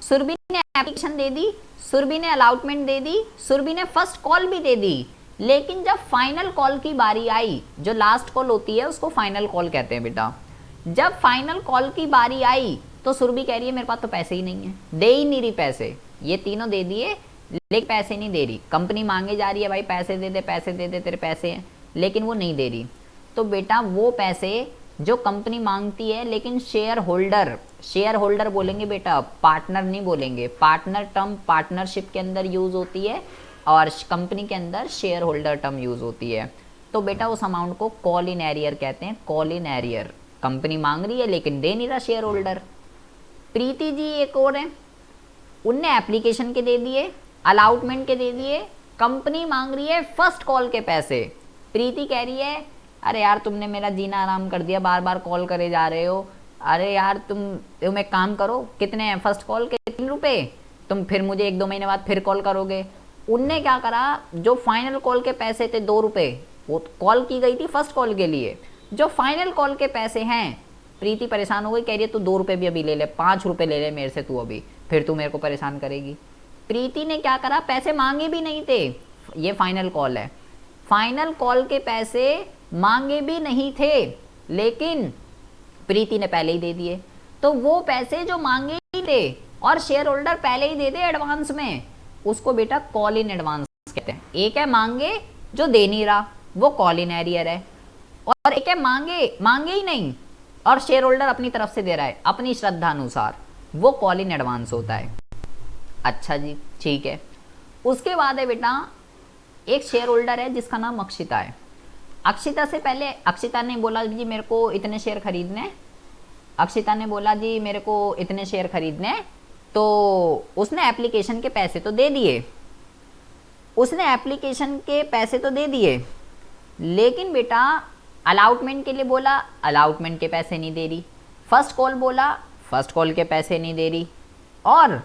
सुरभि ने एप्लीकेशन दे दी, सुरभि ने अलॉटमेंट दे दी, सुरभि ने फर्स्ट कॉल भी दे दी, लेकिन जब फाइनल कॉल की बारी आई, जो लास्ट कॉल होती है उसको फाइनल कॉल कहते हैं बेटा, जब फाइनल कॉल की बारी आई तो सुरभि कह रही है मेरे पास तो पैसे ही नहीं है, दे ही नहीं रही पैसे, ये तीनों दे दिए लेकिन पैसे नहीं दे रही, कंपनी मांगे जा रही है भाई पैसे दे दे पैसे दे दे तेरे पैसे हैं, लेकिन वो नहीं दे रही। तो बेटा वो पैसे जो कंपनी मांगती है, लेकिन शेयर होल्डर बोलेंगे बेटा, पार्टनर नहीं बोलेंगे, पार्टनर टर्म पार्टनरशिप के अंदर यूज होती है और कंपनी के अंदर शेयर होल्डर टर्म यूज होती है। तो बेटा उस अमाउंट को कॉल इन एरियर कहते हैं, कॉल इन एरियर, कंपनी मांग रही है लेकिन दे नहीं रहा शेयर होल्डर। प्रीति जी एक और है, उनने एप्लीकेशन के दे दिए, अलॉटमेंट के दे दिए, कंपनी मांग रही है फर्स्ट कॉल के पैसे। प्रीति कह रही है अरे यार तुमने मेरा जीना आराम कर दिया, बार बार कॉल करे जा रहे हो, अरे यार तुम एक काम करो, कितने हैं फर्स्ट कॉल के, 3 रुपये, तुम फिर मुझे 1-2 महीने बाद फिर कॉल करोगे। उनने क्या करा, जो फाइनल कॉल के पैसे थे 2 रुपये, वो कॉल की गई थी फर्स्ट कॉल के लिए, जो फाइनल कॉल के पैसे हैं, प्रीति परेशान हो गई, कह रही है तू 2 रुपये भी अभी ले ले, 5 रुपये ले ले मेरे से तू अभी, फिर तू मेरे को परेशान करेगी। प्रीति ने क्या करा, पैसे मांगे भी नहीं थे, ये फाइनल कॉल है, फाइनल कॉल के पैसे मांगे भी नहीं थे, लेकिन प्रीति ने पहले ही दे दिए। तो वो पैसे जो मांगे ही थे और शेयर होल्डर पहले ही दे दे एडवांस में, उसको बेटा कॉल इन एडवांस कहते हैं। एक है मांगे जो दे नहीं रहा, वो कॉल इन एरियर है, और एक है मांगे ही नहीं और शेयर होल्डर अपनी तरफ से दे रहा है अपनी श्रद्धा अनुसार, वो कॉल इन एडवांस होता है। अच्छा जी ठीक है। उसके बाद है बेटा एक शेयर होल्डर है जिसका नाम अक्षिता है। अक्षिता से पहले अक्षिता ने बोला जी मेरे को इतने शेयर खरीदने, अक्षिता ने बोला जी मेरे को इतने शेयर खरीदने, तो उसने एप्लीकेशन के पैसे तो दे दिए, उसने एप्लीकेशन के पैसे तो दे दिए, लेकिन बेटा अलॉटमेंट के लिए बोला, अलॉटमेंट के पैसे नहीं दे रही, फर्स्ट कॉल बोला, फर्स्ट कॉल के पैसे नहीं दे रही, और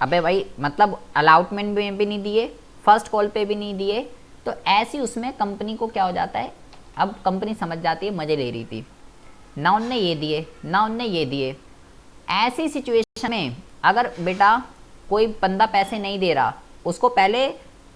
अबे भाई मतलब अलॉटमेंट में भी नहीं दिए, फर्स्ट कॉल पे भी नहीं दिए, तो ऐसी उसमें कंपनी को क्या हो जाता है, अब कंपनी समझ जाती है मज़े ले रही थी, ना उनने ये दिए ना उनने ये दिए। ऐसी सिचुएशन में अगर बेटा कोई बंदा पैसे नहीं दे रहा, उसको पहले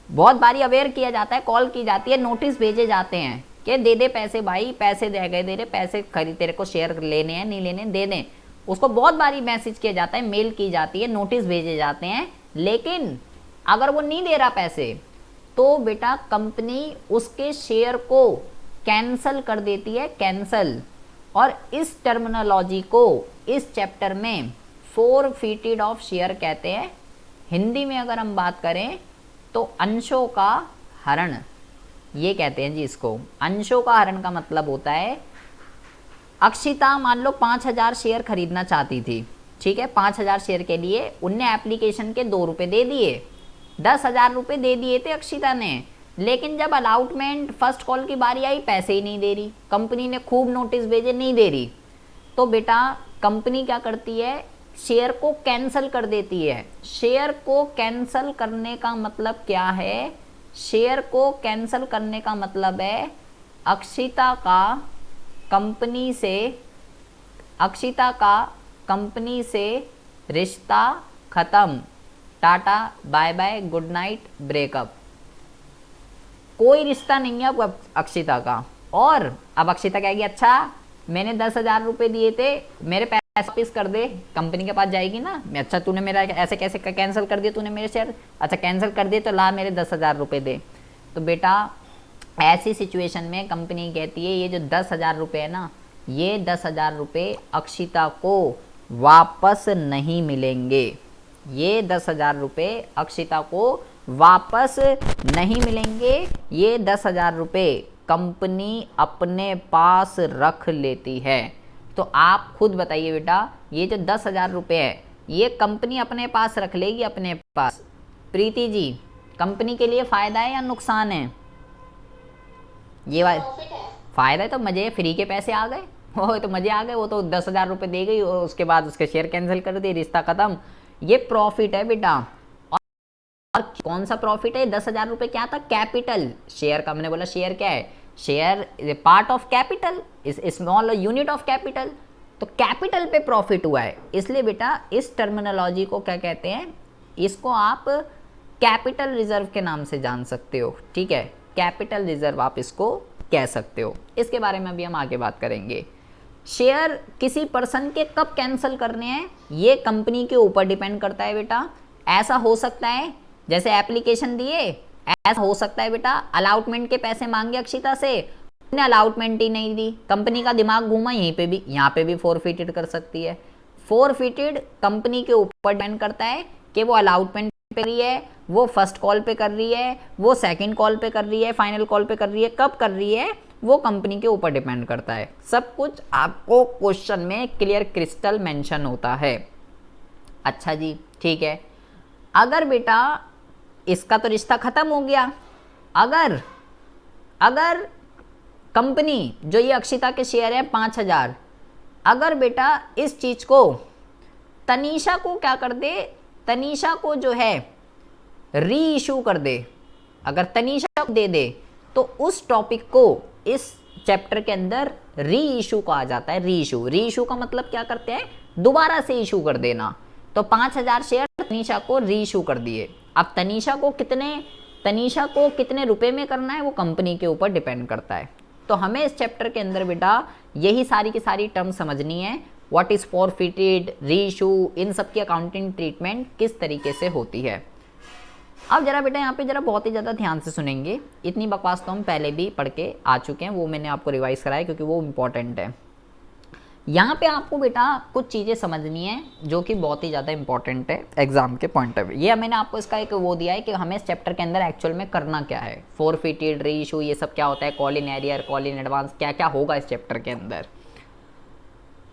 बहुत बारी अवेयर किया जाता है, कॉल की जाती है, नोटिस भेजे जाते हैं कि दे दे पैसे भाई, पैसे दे गए, दे रहे पैसे, खरीद तेरे को शेयर लेने हैं नहीं लेने दे दें, उसको बहुत बारी मैसेज किया जाता है, मेल की जाती है, नोटिस भेजे जाते हैं, लेकिन अगर वो नहीं दे रहा पैसे तो बेटा कंपनी उसके शेयर को कैंसल कर देती है, कैंसल। और इस टर्मिनोलॉजी को इस चैप्टर में फोरफीटेड ऑफ शेयर कहते हैं। हिंदी में अगर हम बात करें तो अंशों का हरण, ये कहते हैं जी इसको। अंशों का हरण का मतलब होता है, अक्षिता मान लो 5000 शेयर खरीदना चाहती थी, ठीक है, 5000 शेयर के लिए उनने एप्लीकेशन के 2 रुपये दे दिए, 10,000 रुपये दे दिए थे अक्षिता ने, लेकिन जब अलॉटमेंट फर्स्ट कॉल की बारी आई पैसे ही नहीं दे रही, कंपनी ने खूब नोटिस भेजे नहीं दे रही, तो बेटा कंपनी क्या करती है, शेयर को कैंसल कर देती है। शेयर को कैंसल करने का मतलब क्या है, शेयर को कैंसल करने का मतलब है अक्षिता का कंपनी से रिश्ता खत्म, टाटा bye bye good night breakup, कोई रिश्ता नहीं है अब अक्षिता का। और अब अक्षिता कहेगी अच्छा मैंने 10,000 रुपये दिए थे, मेरे पैसे वापस कर दे, कंपनी के पास जाएगी ना, मैं अच्छा तूने मेरा ऐसे कैसे कैंसिल कर दिया तूने मेरे शेयर, अच्छा कैंसिल कर दिए तो ला मेरे 10,000 रुपये दे। तो बेटा ऐसी सिचुएशन में कंपनी कहती है ये जो 10,000 रुपये है ना, ये 10,000 रुपये अक्षिता को वापस नहीं मिलेंगे, ये 10,000 रुपये अक्षिता को वापस नहीं मिलेंगे, ये 10,000 रुपये कंपनी अपने पास रख लेती है। तो आप खुद बताइए बेटा, ये जो 10,000 रुपये है ये कंपनी अपने पास रख लेगी, अपने पास। प्रीति जी कंपनी के लिए फ़ायदा है या नुकसान है? ये फ़ायदा है, तो मज़े, फ्री के पैसे आ गए, वो तो मज़े आ गए, वो तो 10,000 रुपये दे गई और उसके बाद उसके शेयर कैंसिल कर दिए, रिश्ता ख़त्म, ये प्रॉफिट है बेटा। और कौन सा प्रॉफिट है? 10,000 रुपये क्या था? कैपिटल, शेयर का, मैंने बोला शेयर क्या है, share part of capital, is small unit of capital, तो कैपिटल पे प्रॉफिट हुआ है, इसलिए बेटा इस टर्मिनोलॉजी को क्या कहते हैं, इसको आप कैपिटल रिजर्व के नाम से जान सकते हो, ठीक है, कैपिटल रिजर्व आप इसको कह सकते हो। इसके बारे में अभी हम आगे बात करेंगे। शेयर किसी पर्सन के कब कैंसिल करने हैं, ये कंपनी के ऊपर डिपेंड करता है बेटा। ऐसा हो सकता है जैसे एप्लीकेशन दिए, ऐसा हो सकता है बेटा अलाउटमेंट के पैसे मांगे अक्षिता से, उन्हें अलाउटमेंट ही नहीं दी, कंपनी का दिमाग घूमा, यहीं पे भी, यहाँ पे भी फोरफिटेड कर सकती है। फोरफिटेड कंपनी के ऊपर डिपेंड करता है कि वो अलाउटमेंट पे रही है, वो फर्स्ट कॉल पे कर रही है, वो सेकंड कॉल पे कर रही है, फाइनल कॉल पे कर रही है, कब कर रही है वो कंपनी के ऊपर डिपेंड करता है। सब कुछ आपको क्वेश्चन में क्लियर क्रिस्टल मेंशन होता है। अच्छा जी, ठीक है। अगर बेटा इसका तो रिश्ता खत्म हो गया, अगर कंपनी जो ये अक्षिता के शेयर है 5000, अगर बेटा इस चीज को तनीषा को क्या कर दे, तनीषा को जो है री इशू कर दे, अगर तनीषा को दे दे तो उस टॉपिक को इस चैप्टर के अंदर री इशू कहा जाता है। री इशू का मतलब क्या करते हैं, दोबारा से इशू कर देना। तो 5000 शेयर तनीषा को री इशू कर दिए। अब तनीषा को कितने रुपए में करना है वो कंपनी के ऊपर डिपेंड करता है। तो हमें इस चैप्टर के अंदर बेटा यही सारी की सारी टर्म समझनी है। व्हाट इज फॉरफिटेड, री इशू, इन सब की अकाउंटिंग ट्रीटमेंट किस तरीके से होती है। अब जरा बेटा यहाँ पे जरा बहुत ही ज़्यादा ध्यान से सुनेंगे। इतनी बकवास तो हम पहले भी पढ़ के आ चुके हैं, वो मैंने आपको रिवाइज कराया क्योंकि वो इम्पॉर्टेंट है। यहाँ पे आपको बेटा कुछ चीज़ें समझनी है जो कि बहुत ही ज़्यादा इंपॉर्टेंट है एग्जाम के पॉइंट ऑफ व्यू। ये मैंने आपको इसका एक वो दिया है कि हमें इस चैप्टर के अंदर एक्चुअल में करना क्या है, फोरफिटेड, री इशू, ये सब क्या होता है, call in arrear, call in advance, क्या क्या होगा इस चैप्टर के अंदर।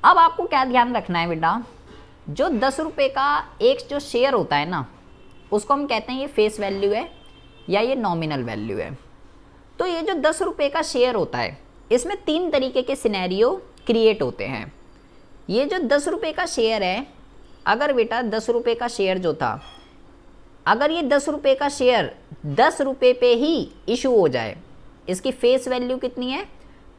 अब आपको क्या ध्यान रखना है बेटा, जो 10 रुपये का एक जो शेयर होता है ना, उसको हम कहते हैं ये फेस वैल्यू है या ये नॉमिनल वैल्यू है। तो ये जो 10 रुपये का शेयर होता है, इसमें 3 तरीके के सिनेरियो क्रिएट होते हैं। ये जो 10 रुपये का शेयर है, अगर बेटा 10 रुपये का शेयर जो था, अगर ये 10 रुपये का शेयर 10 रुपये पे ही इशू हो जाए, इसकी फेस वैल्यू कितनी है,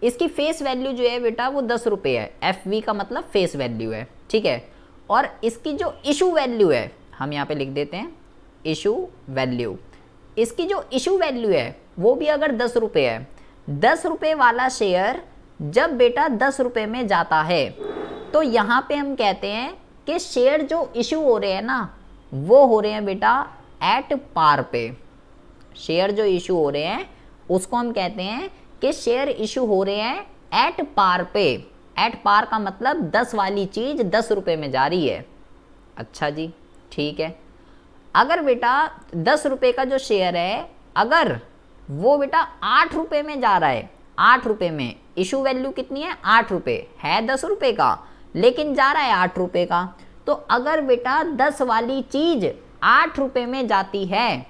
इसकी फेस वैल्यू जो है बेटा वो 10 रुपये है। FV का मतलब फेस वैल्यू है, ठीक है। और इसकी जो इशू वैल्यू है, हम यहाँ पे लिख देते हैं इशू वैल्यू, इसकी जो इशू वैल्यू है वो भी अगर 10 रुपये है, 10 रुपये वाला शेयर जब बेटा 10 रुपये में जाता है, तो यहाँ पे हम कहते हैं कि शेयर जो इशू हो रहे हैं ना, वो हो रहे हैं बेटा एट पार पे। शेयर जो इशू हो रहे हैं उसको हम कहते हैं कि शेयर इशू हो रहे हैं एट पार पे। एट पार का मतलब 10 वाली चीज 10 रुपये में जा रही है। अच्छा जी, ठीक है। अगर बेटा 10 रुपये का जो शेयर है, अगर वो बेटा 8 रुपये में जा रहा है, 8 रुपये में, इशू वैल्यू कितनी है 8 रुपये है, 10 रुपये का लेकिन जा रहा है 8 रुपये का। तो अगर बेटा 10 वाली चीज 8 रुपये में जाती है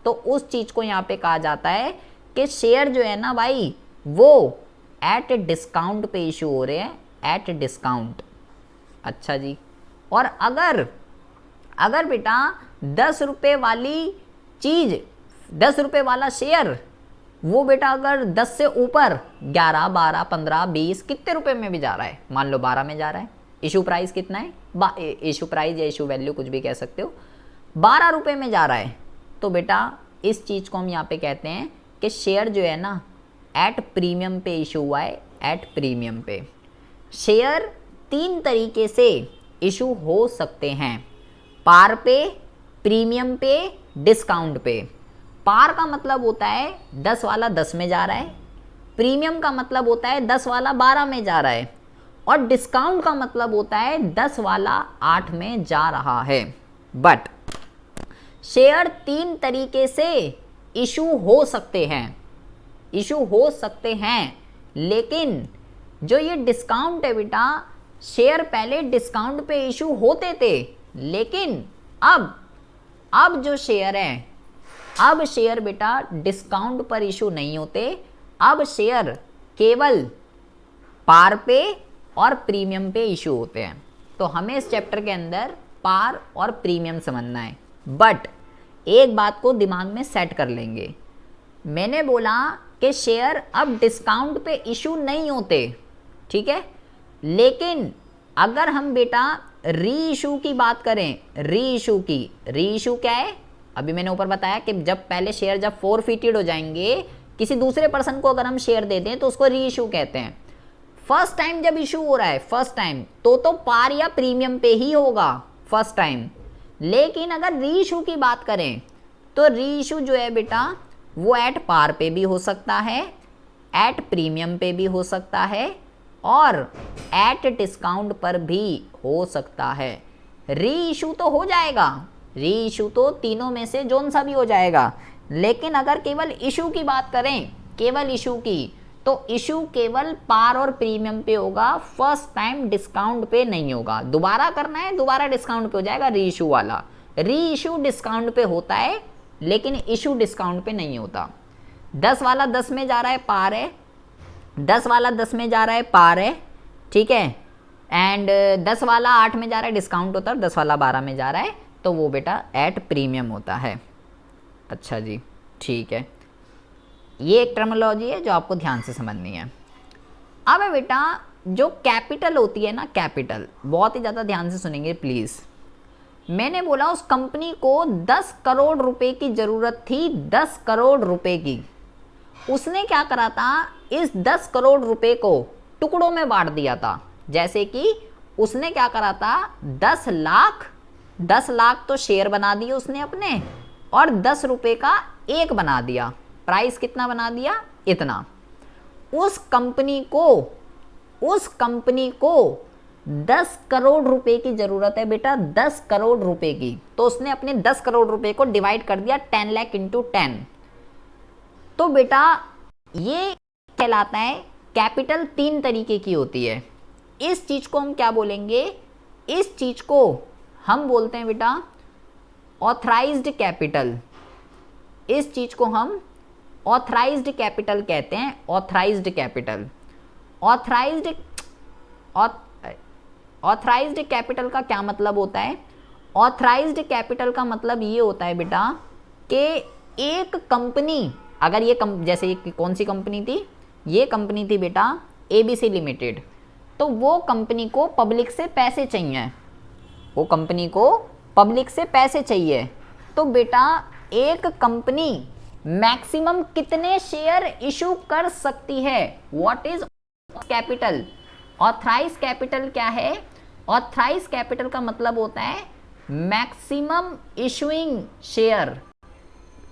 तो उस चीज को यहाँ पे कहा जाता है कि शेयर जो है ना भाई वो एट डिस्काउंट पे इशू हो रहे हैं, एट डिस्काउंट। अच्छा जी। और अगर बेटा 10 रुपये वाली चीज, 10 रुपये वाला शेयर वो बेटा अगर 10 से ऊपर 11, 12, 15, 20 कितने रुपए में भी जा रहा है, मान लो 12 में जा रहा है, इशू प्राइस कितना है, इशू प्राइस या इशू वैल्यू कुछ भी कह सकते हो, 12 रुपये में जा रहा है, तो बेटा इस चीज़ को हम यहाँ पे कहते हैं कि शेयर जो है ना एट प्रीमियम पे इशू हुआ है, एट प्रीमियम पे। शेयर 3 तरीके से इशू हो सकते हैं, पार पे, प्रीमियम पे, डिस्काउंट पे। पार का मतलब होता है 10 वाला 10 में जा रहा है, प्रीमियम का मतलब होता है 10 वाला 12 में जा रहा है, और डिस्काउंट का मतलब होता है 10 वाला 8 में जा रहा है। बट शेयर 3 तरीके से इशू हो सकते हैं, इशू हो सकते हैं, लेकिन जो ये डिस्काउंट है बेटा, शेयर पहले डिस्काउंट पे इशू होते थे, लेकिन अब जो शेयर है, अब शेयर बेटा डिस्काउंट पर इशू नहीं होते, अब शेयर केवल पार पे और प्रीमियम पे इशू होते हैं। तो हमें इस चैप्टर के अंदर पार और प्रीमियम समझना है। बट एक बात को दिमाग में सेट कर लेंगे, मैंने बोला कि शेयर अब डिस्काउंट पे इशू नहीं होते, ठीक है, लेकिन अगर हम बेटा री इशू की बात करें, री इशू की, री इशू क्या है, अभी मैंने ऊपर बताया कि जब पहले शेयर जब फोरफिटेड हो जाएंगे, किसी दूसरे पर्सन को अगर हम शेयर दे दें तो उसको री इशू कहते हैं। फर्स्ट टाइम जब इशू हो रहा है, फर्स्ट टाइम तो पार या प्रीमियम पे ही होगा फर्स्ट टाइम। लेकिन अगर री इशू की बात करें तो री इशू जो है बेटा वो एट पार पे भी हो सकता है, एट प्रीमियम पे भी हो सकता है और एट डिस्काउंट पर भी हो सकता है। री इशू तो हो जाएगा, री इशू तो तीनों में से जोन सा भी हो जाएगा। लेकिन अगर केवल इशू की बात करें, केवल इशू की, तो इशू केवल पार और प्रीमियम पे होगा, फर्स्ट टाइम डिस्काउंट पे नहीं होगा। दोबारा करना है, दोबारा डिस्काउंट पे हो जाएगा री इशू वाला। री इशू डिस्काउंट पे होता है लेकिन इशू डिस्काउंट पे नहीं होता। 10 वाला 10 में जा रहा है, पार है, 10 वाला 10 में जा रहा है, पार है, ठीक है, एंड 10 वाला 8 में जा रहा है, डिस्काउंट होता है, 10 वाला 12 में जा रहा है, तो वो बेटा एट प्रीमियम होता है। अच्छा जी, ठीक है, ये एक टर्मिनोलॉजी है जो आपको ध्यान से समझनी है। अब है बेटा जो कैपिटल होती है ना, कैपिटल, बहुत ही ज़्यादा ध्यान से सुनेंगे प्लीज़। मैंने बोला उस कंपनी को 10 करोड़ रुपए की ज़रूरत थी, 10 करोड़ रुपए की। उसने क्या करा था, इस 10 करोड़ रुपए को टुकड़ों में बांट दिया था। जैसे कि उसने क्या करा था, 10 लाख तो शेयर बना दिए उसने अपने, और 10 रुपए का एक बना दिया। प्राइस कितना बना दिया, इतना। उस कंपनी को 10 करोड़ रुपए की जरूरत है बेटा, 10 करोड़ रुपए की। तो उसने अपने 10 करोड़ रुपए को डिवाइड कर दिया 10 लाख इंटू 10। तो बेटा ये कहलाता है कैपिटल। 3 तरीके की होती है। इस चीज को हम क्या बोलेंगे, इस चीज को हम बोलते हैं बेटा ऑथराइज्ड कैपिटल। इस चीज को हम ऑथराइज्ड कैपिटल कहते हैं, ऑथराइज्ड कैपिटल। ऑथराइज्ड कैपिटल का क्या मतलब होता है, ऑथराइज्ड कैपिटल का मतलब ये होता है बेटा कि एक कंपनी, अगर ये जैसे कौन सी कंपनी थी, ये कंपनी थी बेटा ABC लिमिटेड, तो वो कंपनी को पब्लिक से पैसे चाहिए, वो कंपनी को पब्लिक से पैसे चाहिए। तो बेटा एक कंपनी मैक्सिमम कितने शेयर इशू कर सकती है, what is capital. Authorise capital क्या है, ऑथराइज कैपिटल का मतलब होता है मैक्सिमम इशूइंग शेयर।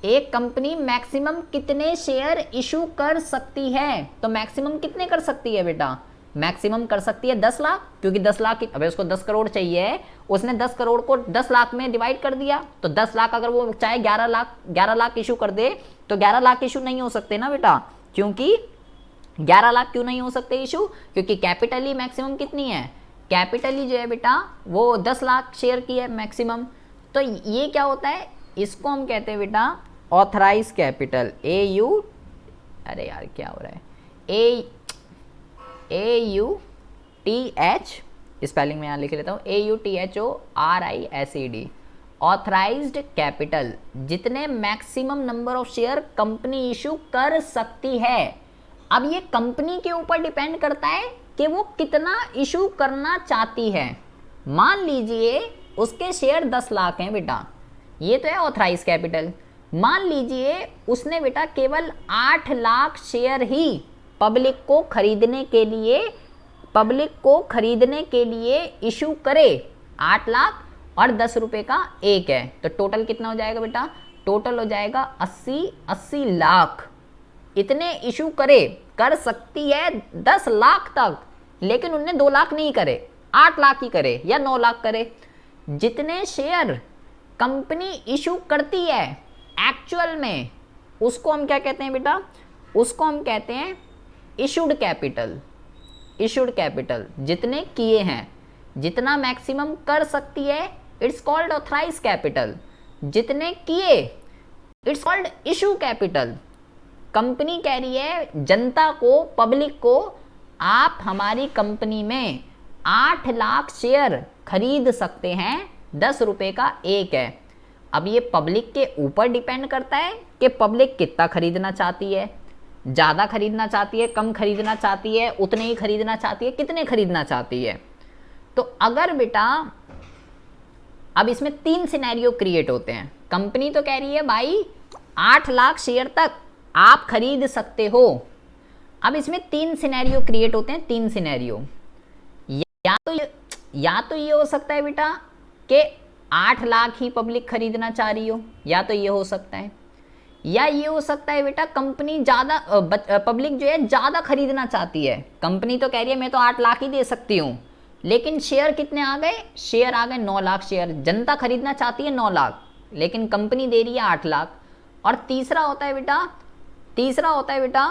एक कंपनी मैक्सिमम कितने शेयर इशू कर सकती है, तो मैक्सिमम कितने कर सकती है बेटा, मैक्सिमम कर सकती है 10 लाख, क्योंकि 10 लाख अबे उसको 10 करोड़ चाहिए, उसने 10 करोड़ को 10 लाख में डिवाइड कर दिया। तो 10 लाख अगर वो चाहे 11 लाख इशू कर दे तो 11 लाख इशू नहीं हो सकते ना बेटा, क्योंकि 11 लाख क्यों नहीं हो सकते इशू, क्योंकि कैपिटल ही मैक्सिमम कितनी है, कैपिटल ही जो है बेटा वो 10 लाख शेयर की है मैक्सिमम। तो ये क्या होता है, इसको हम कहते हैं बेटा ऑथराइज कैपिटल। अरे यार क्या हो रहा है, AUTH स्पेलिंग में यहाँ लिख लेता हूँ, AUTHORISED, ऑथराइज्ड कैपिटल। जितने maximum number of share company issue कर सकती है। अब ये कंपनी के ऊपर डिपेंड करता है कि वो कितना इशू करना चाहती है। मान लीजिए उसके शेयर 10 लाख हैं बेटा, ये तो है ऑथराइज कैपिटल। मान लीजिए उसने बेटा केवल 8 लाख शेयर ही पब्लिक को खरीदने के लिए इशू करे। 8 लाख और 10 रुपए का एक है, तो टोटल कितना हो जाएगा बेटा, टोटल हो जाएगा 80 लाख। इतने इशू कर सकती है 10 लाख तक, लेकिन उनने 2 लाख नहीं करे, 8 लाख ही करे या 9 लाख करे। जितने शेयर कंपनी इशू करती है एक्चुअल में, उसको हम क्या कहते हैं बेटा, उसको हम कहते हैं इशूड कैपिटल। इशूड कैपिटल जितने किए हैं, जितना मैक्सिमम कर सकती है, इट्स कॉल्ड ऑथराइज कैपिटल। जितने किए it's called issue capital. Company कह रही है जनता को, पब्लिक को, आप हमारी कंपनी में 8 लाख शेयर खरीद सकते हैं, 10 रुपए का एक है। अब ये पब्लिक के ऊपर डिपेंड करता है कि पब्लिक कितना खरीदना चाहती है, ज़्यादा खरीदना चाहती है, कम खरीदना चाहती है, उतने ही खरीदना चाहती है, कितने खरीदना चाहती है। तो अगर बेटा अब इसमें 3 सिनेरियो क्रिएट होते हैं। कंपनी तो कह रही है भाई 8 लाख शेयर तक आप खरीद सकते हो। अब इसमें 3 सिनेरियो क्रिएट होते हैं, 3 सिनेरियो। या तो ये हो सकता है बेटा कि 8 लाख ही पब्लिक खरीदना चाह रही हो, या तो ये हो सकता है, या ये हो सकता है बेटा कंपनी ज़्यादा पब्लिक जो है ज़्यादा खरीदना चाहती है। कंपनी तो कह रही है मैं तो 8 लाख ही दे सकती हूँ, लेकिन शेयर कितने आ गए, शेयर आ गए 9 लाख शेयर। जनता खरीदना चाहती है 9 लाख, लेकिन कंपनी दे रही है 8 लाख। और तीसरा होता है बेटा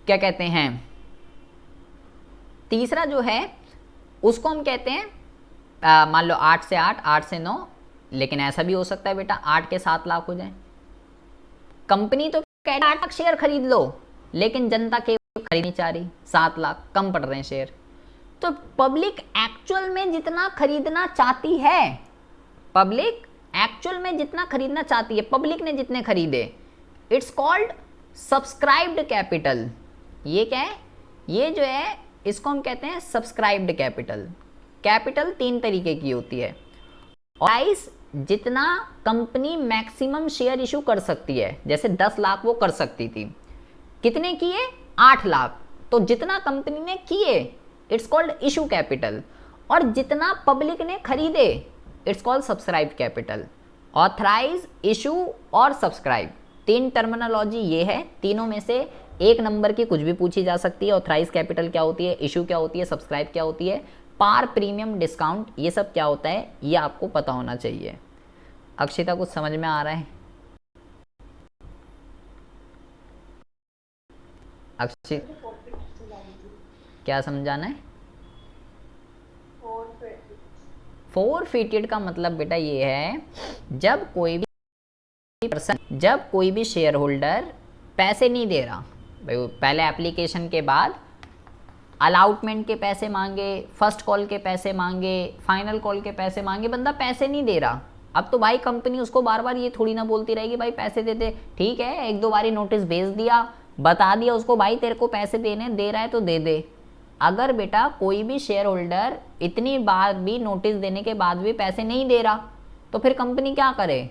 क्या कहते हैं, तीसरा जो है उसको हम कहते हैं मान लो 8 से 8, 8 से 9, लेकिन ऐसा भी हो सकता है बेटा 8 के 7 लाख हो जाए। कंपनी तो कह रही है 8 लाख शेयर खरीद लो, लेकिन जनता केवल खरीद नहीं चाह रही, 7 लाख कम पड़ रहे हैं शेयर। तो पब्लिक एक्चुअल में जितना खरीदना चाहती है, पब्लिक एक्चुअल में जितना खरीदना चाहती है, पब्लिक ने जितने खरीदे, इट्स कॉल्ड सब्सक्राइब्ड कैपिटल। ये क्या है, ये जो है इसको हम कहते हैं सब्सक्राइब्ड कैपिटल। कैपिटल 3 तरीके की होती है। और जितना कंपनी मैक्सिमम शेयर इशू कर सकती है, जैसे 10 लाख वो कर सकती थी, कितने किए, 8 लाख। तो जितना कंपनी ने किए इट्स कॉल्ड इशू कैपिटल, और जितना पब्लिक ने खरीदे it's called subscribe capital. Authorise, issue और सब्सक्राइब 3 टर्मिनोलॉजी ये है। तीनों में से एक नंबर की कुछ भी पूछी जा सकती है। ऑथराइज कैपिटल क्या होती है, इशू क्या होती है, सब्सक्राइब क्या होती है, पार, प्रीमियम, डिस्काउंट, ये सब क्या होता है, ये आपको पता होना चाहिए। अक्षिता कुछ समझ में आ रहा है? अक्षित क्या समझाना है? फोरफिटेड का मतलब बेटा ये है जब कोई भी शेयर होल्डर पैसे नहीं दे रहा, पहले एप्लीकेशन के बाद अलाउटमेंट के पैसे मांगे, फर्स्ट कॉल के पैसे मांगे, फाइनल कॉल के पैसे मांगे, बंदा पैसे नहीं दे रहा। अब तो भाई कंपनी उसको बार बार ये थोड़ी ना बोलती रहेगी भाई पैसे दे दे। ठीक है, 1-2 बारी नोटिस भेज दिया, बता दिया उसको भाई तेरे को पैसे देने, दे रहा है तो दे दे। अगर बेटा कोई भी शेयर होल्डर इतनी बार भी नोटिस देने के बाद भी पैसे नहीं दे रहा, तो फिर कंपनी क्या करे?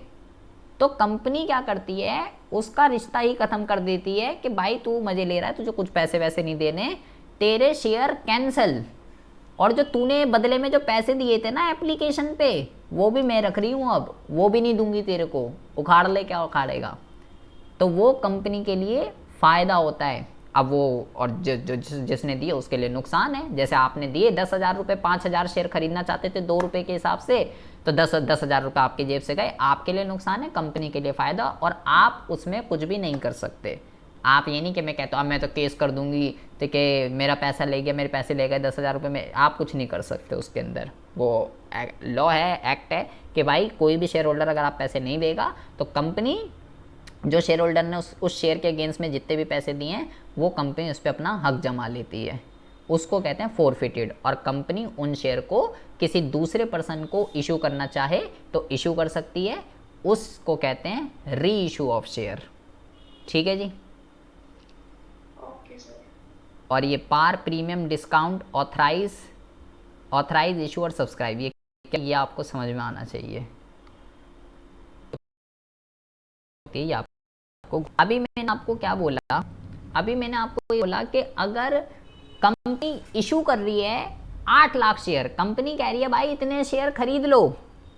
तो कंपनी क्या करती है, उसका रिश्ता ही खत्म कर देती है कि भाई तू मजे ले रहा है, तुझे कुछ पैसे वैसे नहीं देने, तेरे शेयर कैंसिल, और जो तूने बदले में जो पैसे दिए थे ना एप्लीकेशन पे, वो भी मैं रख रही हूँ, अब वो भी नहीं दूंगी तेरे को, उखाड़ ले, क्या उखाड़ेगा। तो वो कंपनी के लिए फ़ायदा होता है। अब वो और जिसने दिए उसके लिए नुकसान है। जैसे आपने दिए 10,000 रुपये, 5,000 शेयर खरीदना चाहते थे 2 रुपये के हिसाब से, तो 10,000 रुपये आपकी जेब से गए, आपके लिए नुकसान है, कंपनी के लिए फ़ायदा, और आप उसमें कुछ भी नहीं कर सकते। आप ये नहीं कि मैं कहता हूँ अब मैं तो केस कर दूंगी तो कि मेरा पैसा ले गया, मेरे पैसे ले गए 10,000 रुपये में, आप कुछ नहीं कर सकते उसके अंदर। वो लॉ है, एक्ट है कि भाई कोई भी शेयर होल्डर अगर आप पैसे नहीं देगा तो कंपनी, जो शेयर होल्डर ने उस शेयर के अगेंस्ट में जितने भी पैसे दिए हैं वो कंपनी उस पर अपना हक जमा लेती है, उसको कहते हैं फोरफिटेड। और कंपनी उन शेयर को किसी दूसरे पर्सन को इशू करना चाहे तो इशू कर सकती है, उसको कहते हैं री इशू ऑफ शेयर। ठीक है जी। और ये पार, प्रीमियम, डिस्काउंट, ऑथराइज, इशू और सब्सक्राइब, ये आपको समझ में आना चाहिए। आपको अभी मैंने आपको क्या बोला, अभी मैंने आपको ये बोला कि अगर कंपनी इशू कर रही है 8 लाख शेयर, कंपनी कह रही है भाई इतने शेयर खरीद लो,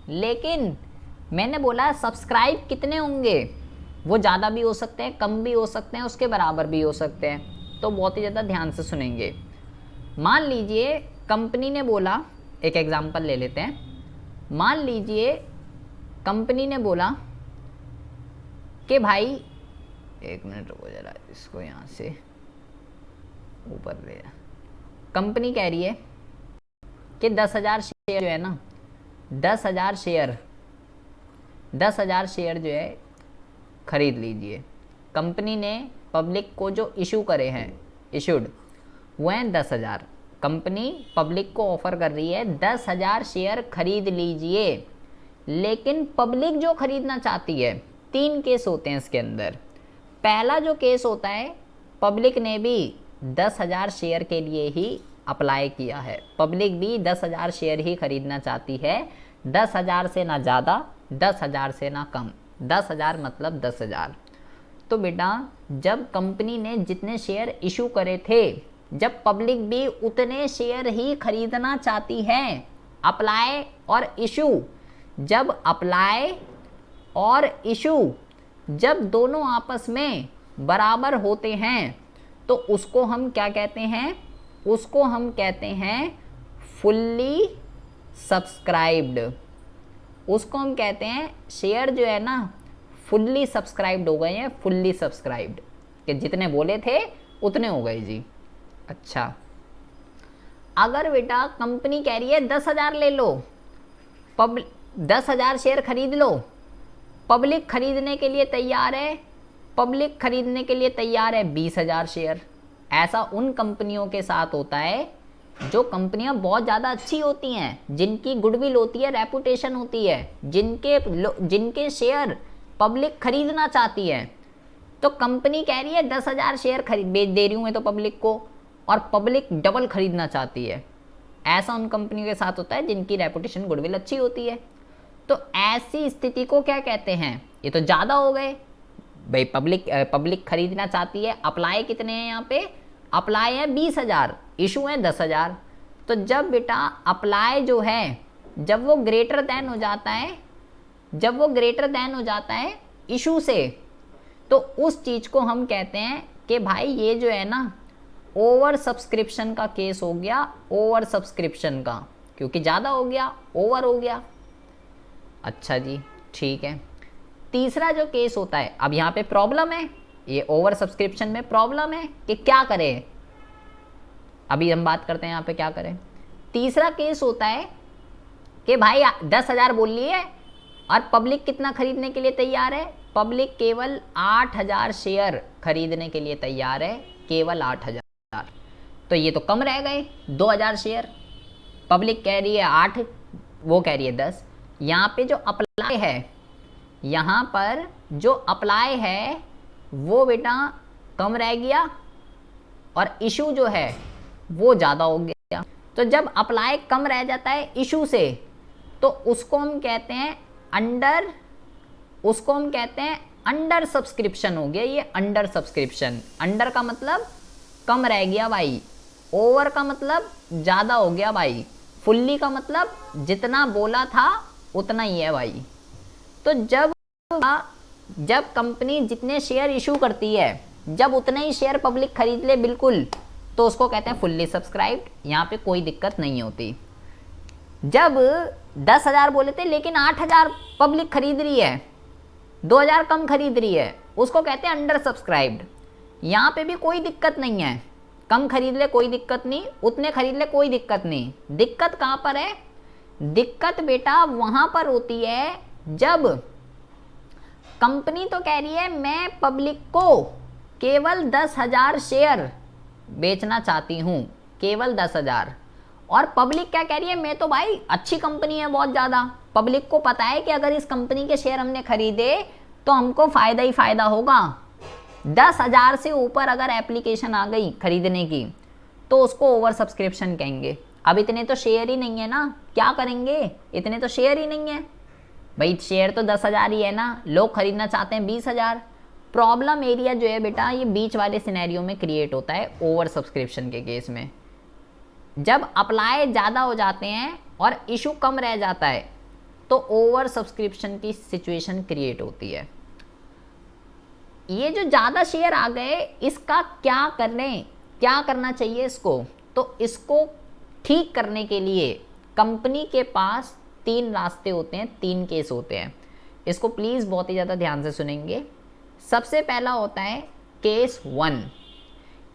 लेकिन मैंने बोला सब्सक्राइब कितने होंगे, वो ज़्यादा भी हो सकते हैं, कम भी हो सकते हैं, उसके बराबर भी हो सकते हैं। तो बहुत ही ज़्यादा ध्यान से सुनेंगे। मान लीजिए कंपनी ने बोला, एक एग्जांपल ले लेते हैं, मान लीजिए कंपनी ने बोला कि भाई, एक मिनट रुको जरा, इसको यहाँ से ऊपर ले। कंपनी कह रही है कि 10,000 शेयर जो है ना, 10,000 शेयर जो है खरीद लीजिए। कंपनी ने पब्लिक को जो इशू करे हैं, इशूड, वो हैं 10,000। कंपनी पब्लिक को ऑफर कर रही है 10,000 शेयर खरीद लीजिए, लेकिन पब्लिक जो खरीदना चाहती है, 3 केस होते हैं इसके अंदर। पहला जो केस होता है, पब्लिक ने भी 10,000 शेयर के लिए ही अप्लाई किया है। पब्लिक भी 10,000 शेयर ही खरीदना चाहती है, 10,000 से ना ज़्यादा, 10,000 से ना कम। 10,000 मतलब 10,000। तो बेटा जब कंपनी ने जितने शेयर इशू करे थे, जब पब्लिक भी उतने शेयर ही खरीदना चाहती है, अप्लाई और इशू, जब अप्लाई और इशू जब दोनों आपस में बराबर होते हैं तो उसको हम क्या कहते हैं? उसको हम कहते हैं फुल्ली सब्सक्राइब्ड। उसको हम कहते हैं शेयर जो है ना फुल्ली सब्सक्राइब्ड हो गए हैं, फुल्ली सब्सक्राइब्ड, कि जितने बोले थे उतने हो गए जी। अच्छा, अगर बेटा कंपनी कह रही है 10,000 ले लो, 10,000 शेयर खरीद लो, पब्लिक खरीदने के लिए तैयार है, पब्लिक खरीदने के लिए तैयार है 20,000 शेयर। ऐसा उन कंपनियों के साथ होता है जो कंपनियां बहुत ज़्यादा अच्छी होती हैं, जिनकी गुडविल होती है, रेपुटेशन होती है, जिनके शेयर पब्लिक खरीदना चाहती है। तो कंपनी कह रही है 10,000 शेयर बेच दे रही हूँ मैं तो पब्लिक को, और पब्लिक डबल खरीदना चाहती है। ऐसा उन कंपनियों के साथ होता है जिनकी रेपुटेशन गुडविल अच्छी होती है। तो ऐसी स्थिति को क्या कहते हैं? ये तो ज़्यादा हो गए भाई, पब्लिक खरीदना चाहती है। अप्लाई कितने हैं यहाँ पे? अप्लाई है 20,000, इशू है 10,000। तो जब बेटा अप्लाई जो है जब वो ग्रेटर देन हो जाता है, जब वो ग्रेटर देन हो जाता है इशू से, तो उस चीज़ को हम कहते हैं कि भाई ये जो है ना ओवर सब्सक्रिप्शन का केस हो गया, ओवर सब्सक्रिप्शन का, क्योंकि ज़्यादा हो गया, ओवर हो गया। अच्छा जी, ठीक है। तीसरा जो केस होता है, अब यहाँ पे प्रॉब्लम है, ये ओवर सब्सक्रिप्शन में प्रॉब्लम है कि क्या करें। अभी हम बात करते हैं यहाँ पे क्या करें। तीसरा केस होता है कि भाई 10,000 बोल लिए और पब्लिक कितना खरीदने के लिए तैयार है? पब्लिक केवल 8,000 शेयर खरीदने के लिए तैयार है, केवल 8,000। तो ये तो कम रह गए 2,000 शेयर। पब्लिक कह रही है 8, वो कह रही है 10। यहाँ पे जो अप्लाई है, यहाँ पर जो अप्लाई है वो बेटा कम रह गया और इशू जो है वो ज़्यादा हो गया। तो जब अप्लाई कम रह जाता है इशू से, तो उसको हम कहते हैं अंडर सब्सक्रिप्शन हो गया। ये अंडर सब्सक्रिप्शन, अंडर का मतलब कम रह गया भाई, ओवर का मतलब ज़्यादा हो गया भाई, फुल्ली का मतलब जितना बोला था उतना ही है भाई। तो जब कंपनी जितने शेयर इशू करती है, जब उतने ही शेयर पब्लिक खरीद ले बिल्कुल, तो उसको कहते हैं फुल्ली सब्सक्राइब्ड। यहाँ पे कोई दिक्कत नहीं होती। जब 10,000 बोले थे लेकिन 8,000 पब्लिक खरीद रही है, 2,000 कम खरीद रही है, उसको कहते हैं अंडर सब्सक्राइब्ड। यहाँ पे भी कोई दिक्कत नहीं है, कम खरीद ले कोई दिक्कत नहीं, उतने खरीद ले कोई दिक्कत नहीं। दिक्कत कहाँ पर है? दिक्कत बेटा वहाँ पर होती है जब कंपनी तो कह रही है मैं पब्लिक को केवल 10,000 शेयर बेचना चाहती हूँ, केवल 10,000, और पब्लिक क्या कह रही है? मैं तो भाई अच्छी कंपनी है बहुत ज़्यादा, पब्लिक को पता है कि अगर इस कंपनी के शेयर हमने खरीदे तो हमको फ़ायदा ही फ़ायदा होगा। 10,000 से ऊपर अगर एप्लीकेशन आ गई खरीदने की तो उसको ओवर सब्सक्रिप्शन कहेंगे। अब इतने तो शेयर ही नहीं है ना, क्या करेंगे? इतने तो शेयर ही नहीं है भाई, शेयर तो 10,000 ही है ना, लोग खरीदना चाहते हैं 20,000। प्रॉब्लम एरिया जो है बेटा ये बीच वाले सिनेरियो में क्रिएट होता है ओवर सब्सक्रिप्शन के केस में। जब अप्लाई ज़्यादा हो जाते हैं और इशू कम रह जाता है तो ओवर सब्सक्रिप्शन की सिचुएशन क्रिएट होती है। ये जो ज़्यादा शेयर आ गए, इसका क्या करें, क्या करना चाहिए इसको? तो इसको ठीक करने के लिए कंपनी के पास 3 रास्ते होते हैं, 3 केस होते हैं। इसको प्लीज़ बहुत ही ज़्यादा ध्यान से सुनेंगे। सबसे पहला होता है केस 1।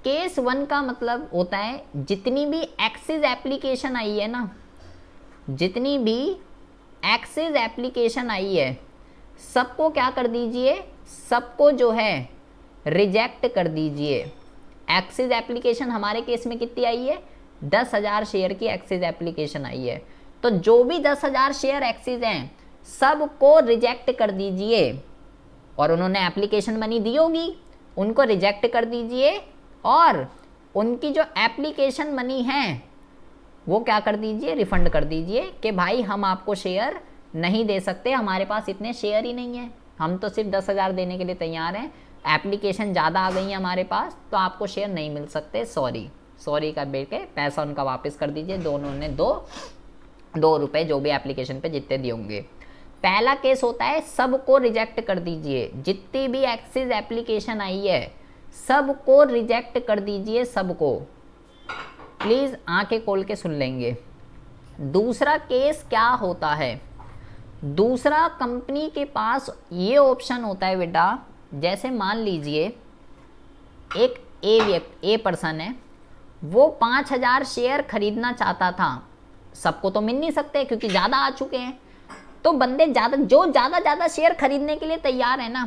केस 1 का मतलब होता है जितनी भी एक्सेस एप्लीकेशन आई है ना, जितनी भी एक्सेस एप्लीकेशन आई है सबको क्या कर दीजिए, सबको जो है रिजेक्ट कर दीजिए। एक्सेस एप्लीकेशन हमारे केस में कितनी आई है? 10,000 शेयर की एक्सेस एप्लीकेशन आई है। तो जो भी 10,000 शेयर एक्सेस हैं सबको रिजेक्ट कर दीजिए, और उन्होंने एप्लीकेशन मनी दी होगी उनको रिजेक्ट कर दीजिए, और उनकी जो एप्लीकेशन मनी है वो क्या कर दीजिए, रिफंड कर दीजिए कि भाई हम आपको शेयर नहीं दे सकते, हमारे पास इतने शेयर ही नहीं है, हम तो सिर्फ 10,000 देने के लिए तैयार हैं, एप्लीकेशन ज़्यादा आ गई है हमारे पास तो आपको शेयर नहीं मिल सकते, सॉरी कर बेट के पैसा उनका वापस कर दीजिए। दोनों ने दो रुपए जो भी एप्लीकेशन पे जितने दिए होंगे। पहला केस होता है सबको रिजेक्ट कर दीजिए, जितनी भी एक्सिस एप्लीकेशन आई है सबको रिजेक्ट कर दीजिए, सबको। प्लीज़ आंखें खोल के सुन लेंगे। दूसरा केस क्या होता है, दूसरा कंपनी के पास ये ऑप्शन होता है बेटा, जैसे मान लीजिए एक ए पर्सन है, वो 5,000 शेयर खरीदना चाहता था, सबको तो मिल नहीं सकते क्योंकि ज़्यादा आ चुके हैं, तो बंदे ज़्यादा शेयर खरीदने के लिए तैयार है ना।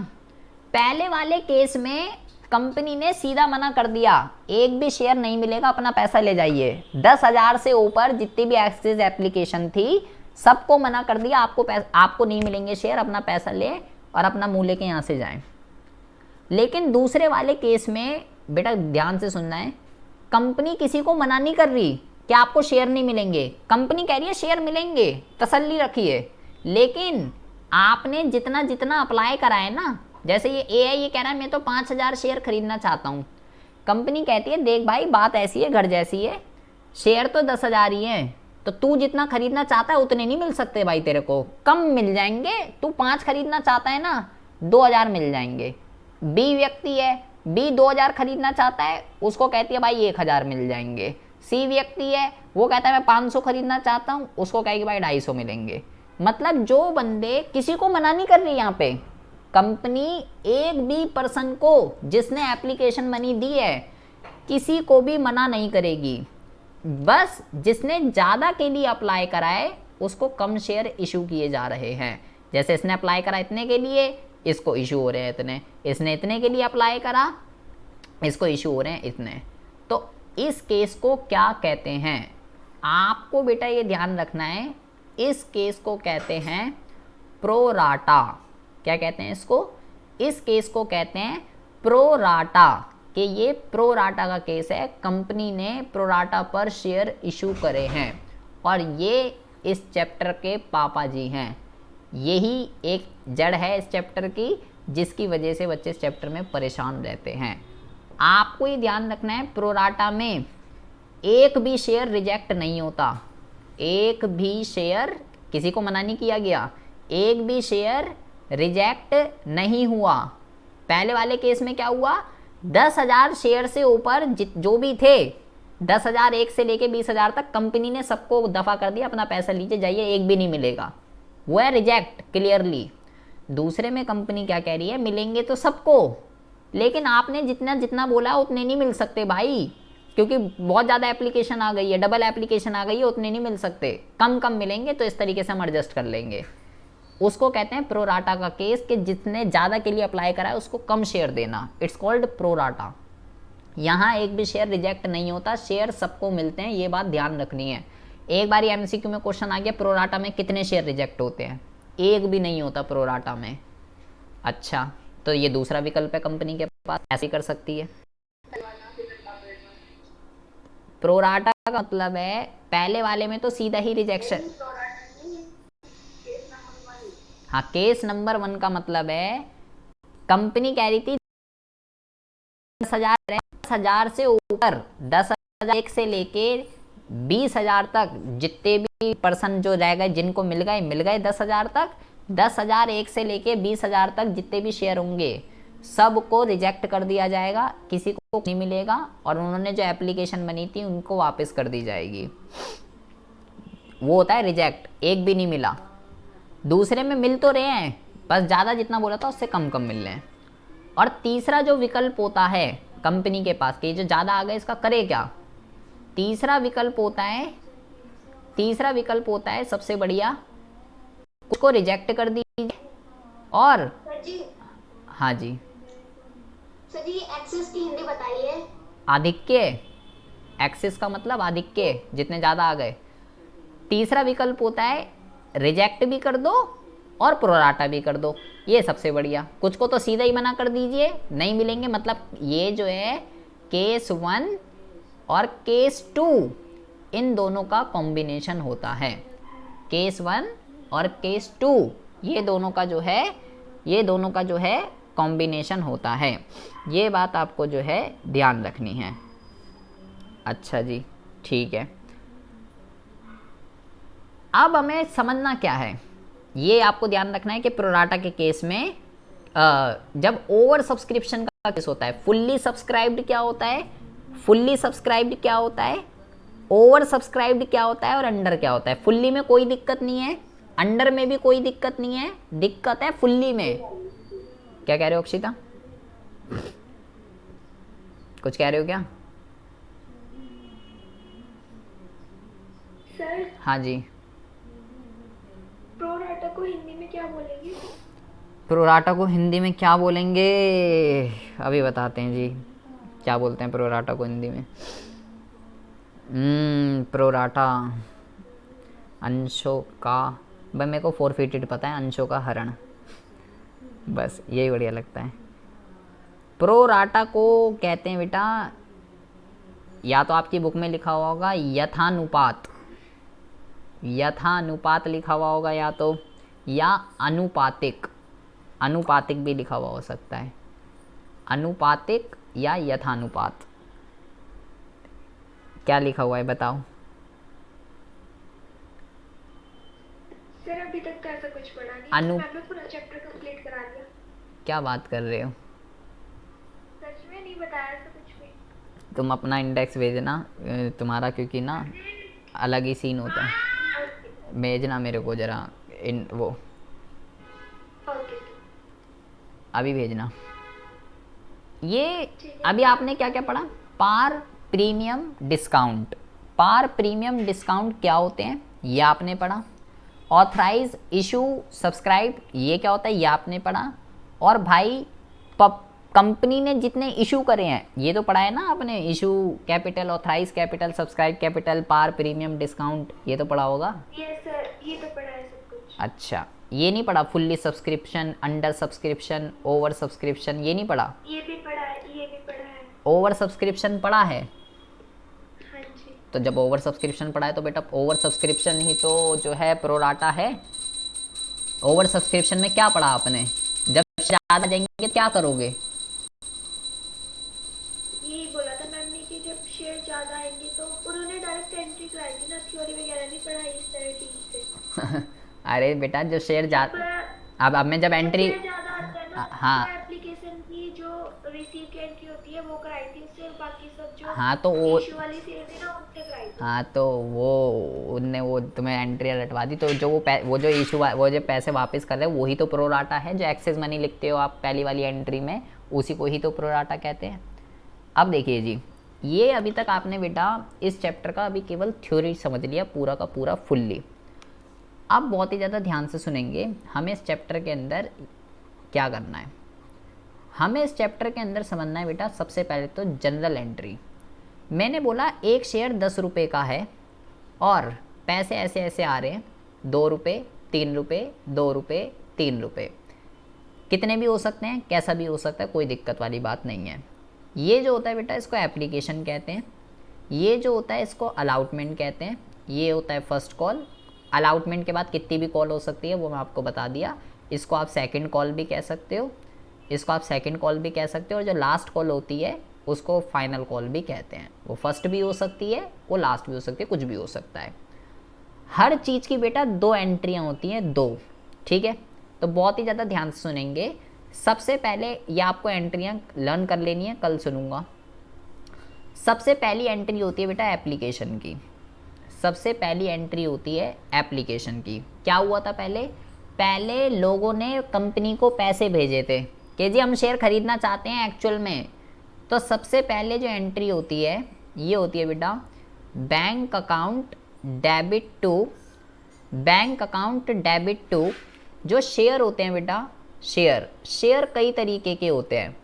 पहले वाले केस में कंपनी ने सीधा मना कर दिया, एक भी शेयर नहीं मिलेगा, अपना पैसा ले जाइए। 10,000 से ऊपर जितनी भी एक्सिस एप्लीकेशन थी सबको मना कर दिया, आपको नहीं मिलेंगे शेयर, अपना पैसा ले और अपना मुँह लेके यहाँ से जाएं। लेकिन दूसरे वाले केस में बेटा ध्यान से सुनना है, कंपनी किसी को मना नहीं कर रही कि आपको शेयर नहीं मिलेंगे, कंपनी कह रही है शेयर मिलेंगे, तसल्ली रखिए। लेकिन आपने जितना अप्लाई करा है ना, जैसे ये कह रहा है मैं तो 5,000 शेयर खरीदना चाहता हूँ, कंपनी कहती है देख भाई बात ऐसी है, घर जैसी है, शेयर तो 10,000 ही है, तो तू जितना खरीदना चाहता है उतने नहीं मिल सकते भाई, तेरे को कम मिल जाएंगे, तू 5 खरीदना चाहता है ना 2,000 मिल जाएंगे। बी व्यक्ति है, बी 2,000 खरीदना चाहता है, उसको कहती है भाई 1,000 मिल जाएंगे। सी व्यक्ति है, वो कहता है मैं 500 खरीदना चाहता हूँ, उसको कहेगी भाई 250 मिलेंगे। मतलब जो बंदे, किसी को मना नहीं कर रही यहाँ पे कंपनी, एक भी पर्सन को जिसने एप्लीकेशन मनी दी है किसी को भी मना नहीं करेगी, बस जिसने ज़्यादा के लिए अप्लाई करा है उसको कम शेयर इशू किए जा रहे हैं। जैसे इसने अप्लाई करा इतने के लिए, इसको इशू हो रहे हैं इतने, इसने इतने के लिए अप्लाई करा, इसको इशू हो रहे हैं इतने। तो इस केस को क्या कहते हैं, आपको बेटा ये ध्यान रखना है, इस केस को कहते हैं प्रोराटा। क्या कहते हैं इसको, इस केस को कहते हैं प्रोराटा, कि ये प्रोराटा का केस है, कंपनी ने प्रोराटा पर शेयर इशू करे हैं और ये इस चैप्टर के पापा जी हैं। यही एक जड़ है इस चैप्टर की जिसकी वजह से बच्चे इस चैप्टर में परेशान रहते हैं। आपको ये ध्यान रखना है, प्रोराटा में एक भी शेयर रिजेक्ट नहीं होता, एक भी शेयर, किसी को मना नहीं किया गया, एक भी शेयर रिजेक्ट नहीं हुआ। पहले वाले केस में क्या हुआ, 10,000 शेयर से ऊपर जो भी थे, 10,000 एक से लेके 20,000 तक, कंपनी ने सबको दफा कर दिया, अपना पैसा लीजिए जाइए, एक भी नहीं मिलेगा, वो है रिजेक्ट क्लियरली। दूसरे में कंपनी क्या कह रही है, मिलेंगे तो सबको, लेकिन आपने जितना बोला उतने नहीं मिल सकते भाई, क्योंकि बहुत ज़्यादा एप्लीकेशन आ गई है, डबल एप्लीकेशन आ गई है, उतने नहीं मिल सकते, कम मिलेंगे, तो इस तरीके से हम एडजस्ट कर लेंगे। उसको कहते हैं प्रोराटा का केस, कि जितने ज़्यादा के लिए अप्लाई करा है उसको कम शेयर देना, इट्स कॉल्ड प्रोराटा। यहाँ एक भी शेयर रिजेक्ट नहीं होता, शेयर सबको मिलते हैं, ये बात ध्यान रखनी है। एक बार एमसीक्यू में क्वेश्चन आ गया प्रोराटा में कितने शेयर रिजेक्ट होते हैं, एक भी नहीं होता प्रोराटा में। अच्छा, तो ये दूसरा विकल्प है कंपनी के पास, ऐसे कर सकती है। प्रोराटा का मतलब है, पहले वाले में तो सीधा ही रिजेक्शन, हाँ, केस नंबर 1 का मतलब है कंपनी कह रही थी 10,000 से ऊपर, 10,000 एक से लेके 20,000 तक जितने भी पर्सन जो रह गए, जिनको मिल गए 10,000 तक, 10,000 एक से लेके 20,000 तक जितने भी शेयर होंगे सबको रिजेक्ट कर दिया जाएगा, किसी को नहीं मिलेगा, और उन्होंने जो एप्लीकेशन बनी थी उनको वापस कर दी जाएगी। वो होता है रिजेक्ट, एक भी नहीं मिला। दूसरे में मिल तो रहे हैं, बस ज़्यादा जितना बोला था उससे कम मिल रहे हैं। और तीसरा जो विकल्प होता है कंपनी के पास कि जो ज़्यादा आ गए इसका करे क्या, तीसरा विकल्प होता है सबसे बढ़िया, उसको रिजेक्ट कर दीजिए। और हाँ जी सर जी, एक्सेस की हिंदी बताइए। आधिक्य, एक्सेस का मतलब आधिक्य, जितने ज़्यादा आ गए। तीसरा विकल्प होता है रिजेक्ट भी कर दो और प्रोराटा भी कर दो, ये सबसे बढ़िया। कुछ को तो सीधा ही मना कर दीजिए, नहीं मिलेंगे, मतलब ये जो है केस 1 और केस 2 इन दोनों का कॉम्बिनेशन होता है। केस 1 और केस 2 ये दोनों का जो है कॉम्बिनेशन होता है। ये बात आपको जो है ध्यान रखनी है। अच्छा जी, ठीक है। अब हमें समझना क्या है, ये आपको ध्यान रखना है कि प्रोराटा के केस में जब ओवर सब्सक्रिप्शन का केस होता है, फुल्ली सब्सक्राइब्ड क्या होता है, फुल्ली सब्सक्राइब्ड क्या होता है, ओवर सब्सक्राइब्ड क्या होता है और अंडर क्या होता है। फुल्ली में कोई दिक्कत नहीं है, अंडर में भी कोई दिक्कत नहीं है, दिक्कत है फुल्ली में। क्या कह रहे हो अक्षिता, कुछ कह रहे हो क्या? सर हाँ जी, प्रोराटा को हिंदी में क्या बोलेंगे? प्रोराटा को हिंदी में क्या बोलेंगे, अभी बताते हैं जी। क्या बोलते हैं प्रोराटा को हिंदी में? प्रोराटा अंशों का, भाई मेरे को फोरफिटेड पता है, अंशों का हरण, बस यही बढ़िया लगता है। प्रोराटा को कहते हैं बेटा, या तो आपकी बुक में लिखा हुआ होगा यथानुपात, यथानुपात लिखा हुआ होगा, या तो या अनुपातिक, अनुपातिक भी लिखा हुआ हो सकता है, अनुपातिक या यथानुपात। क्या लिखा हुआ है बताओ? सर अभी तक तो ऐसा कुछ पढ़ा नहीं, अनु मैम ने पूरा चैप्टर कंप्लीट करा दिया। क्या बात कर रहे हो? सच में नहीं बताया ऐसा कुछ भी। तुम अपना इंडेक्स भेजना, तुम्हारा क्योंकि ना अलग ही सीन होता है, भेजना मेरे को ज़रा इन वो, ओके अभी भेजना। ये अभी आपने क्या क्या पढ़ा? Par premium discount, par premium discount क्या होते हैं ये आपने पढ़ा। ऑथराइज इशू सब्सक्राइब ये क्या होता है ये आपने पढ़ा। और भाई कंपनी ने जितने इशू करे हैं ये तो पढ़ा है ना आपने, issue capital, authorise capital, subscribe capital, par premium discount, ये तो पढ़ा होगा। यस सर, ये तो पढ़ा है सब कुछ। अच्छा, ये नहीं पढ़ा fully subscription, under subscription, over subscription, ये नहीं पढ़ा? ये भी पढ़ा है, ये भी पढ़ा है। ओवर सब्सक्रिप्शन पढ़ा है? हाँ जी। तो जब ओवर सब्सक्रिप्शन पढ़ा है तो बेटा ओवर सब्सक्रिप्शन ही तो जो है प्रोराटा है। ओवर सब्सक्रिप्शन में क्या पढ़ा आपने? जब ज़्यादा जाएंगे क्या करोगे? यही बोला था मैम ने कि जब शेयर ज़्यादा आएंगे तो उन्होंने डायरेक्ट एंट्री कराई थी ना, थ्योरी वगैरह नहीं पढ़ाई इस तरह ठीक से। अरे बेटा जो शेयर ज़्यादा, अब मैं जब एंट्री, शेयर ज़्यादा आता है ना, हाँ एप्लीकेशन की जो रिसीव की एंट्री होती है वो कराई थी उससे, बाकी सब जो हाँ तो वो, इशू वाली शेयर थी ना उनसे कराई थी। हाँ तो वो उनने वो तुम्हें एंट्री रटवा दी, तो जो वो जो इशू, वो जो पैसे वापस कर रहे हैं वही तो प्रोराटा है। जो एक्सेस मनी लिखते हो आप पहली वाली एंट्री में, उसी को ही तो प्रोराटा कहते हैं। अब देखिए जी, ये अभी तक आपने बेटा इस चैप्टर का अभी केवल थ्योरी समझ लिया पूरा का पूरा फुल्ली। अब बहुत ही ज़्यादा ध्यान से सुनेंगे, हमें इस चैप्टर के अंदर क्या करना है। हमें इस चैप्टर के अंदर समझना है बेटा सबसे पहले तो जनरल एंट्री। मैंने बोला एक शेयर 10 रुपये का है और पैसे ऐसे ऐसे आ रहे हैं, 2 रुपये, 3 रुपये, 2 रुपये, 3 रुपये, कितने भी हो सकते हैं, कैसा भी हो सकता है, कोई दिक्कत वाली बात नहीं है। ये जो होता है बेटा इसको एप्लीकेशन कहते हैं, ये जो होता है इसको अलाउटमेंट कहते हैं, ये होता है फर्स्ट कॉल। अलाउटमेंट के बाद कितनी भी कॉल हो सकती है वो मैं आपको बता दिया। इसको आप सेकंड कॉल भी कह सकते हो, इसको आप सेकंड कॉल भी कह सकते हो, और जो लास्ट कॉल होती है उसको फाइनल कॉल भी कहते हैं। वो फर्स्ट भी हो सकती है, वो लास्ट भी हो सकती है, कुछ भी हो सकता है। हर चीज़ की बेटा 2 एंट्रियाँ होती हैं, 2, ठीक है। तो बहुत ही ज़्यादा ध्यान से सुनेंगे। सबसे पहले ये आपको एंट्रियाँ लर्न कर लेनी है, कल सुनूंगा। सबसे पहली एंट्री होती है बेटा एप्लीकेशन की, सबसे पहली एंट्री होती है एप्लीकेशन की। क्या हुआ था पहले? पहले लोगों ने कंपनी को पैसे भेजे थे कि जी हम शेयर खरीदना चाहते हैं एक्चुअल में। तो सबसे पहले जो एंट्री होती है ये होती है बेटा bank account debit to, bank account debit to जो शेयर होते हैं बेटा, शेयर कई तरीके के होते हैं।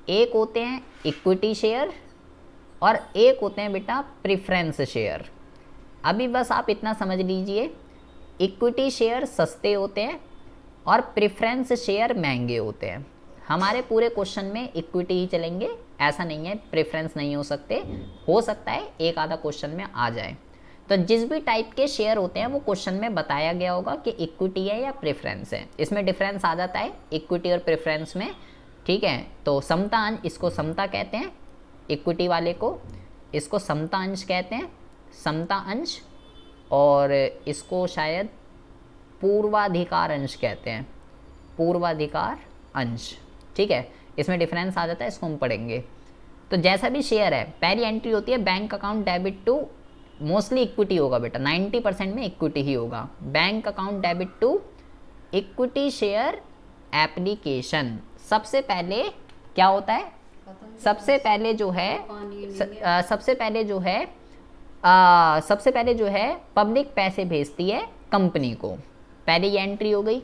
एक होते हैं इक्विटी शेयर और एक होते हैं बेटा प्रेफरेंस शेयर। अभी बस आप इतना समझ लीजिए, इक्विटी शेयर सस्ते होते हैं और प्रेफरेंस शेयर महंगे होते हैं। हमारे पूरे क्वेश्चन में इक्विटी ही चलेंगे, ऐसा नहीं है प्रेफरेंस नहीं हो सकते, हो सकता है एक आधा क्वेश्चन में आ जाए। तो जिस भी टाइप के शेयर होते हैं वो क्वेश्चन में बताया गया होगा कि इक्विटी है या प्रेफरेंस है। इसमें डिफरेंस आ जाता है इक्विटी और प्रेफरेंस में, ठीक है। तो समता अंश, इसको समता कहते हैं इक्विटी वाले को, इसको समता अंश कहते हैं, समता अंश, और इसको शायद पूर्वाधिकार अंश कहते हैं, पूर्वाधिकार अंश, ठीक है। इसमें डिफरेंस आ जाता है, इसको हम पढ़ेंगे। तो जैसा भी शेयर है, पहली एंट्री होती है bank account debit to, mostly equity होगा बेटा, 90% में इक्विटी ही होगा। Bank account debit to equity share application. सबसे पहले क्या होता है, सबसे पहले जो है सबसे पहले जो है पब्लिक पैसे भेजती है कंपनी को, पहले ये एंट्री हो गई।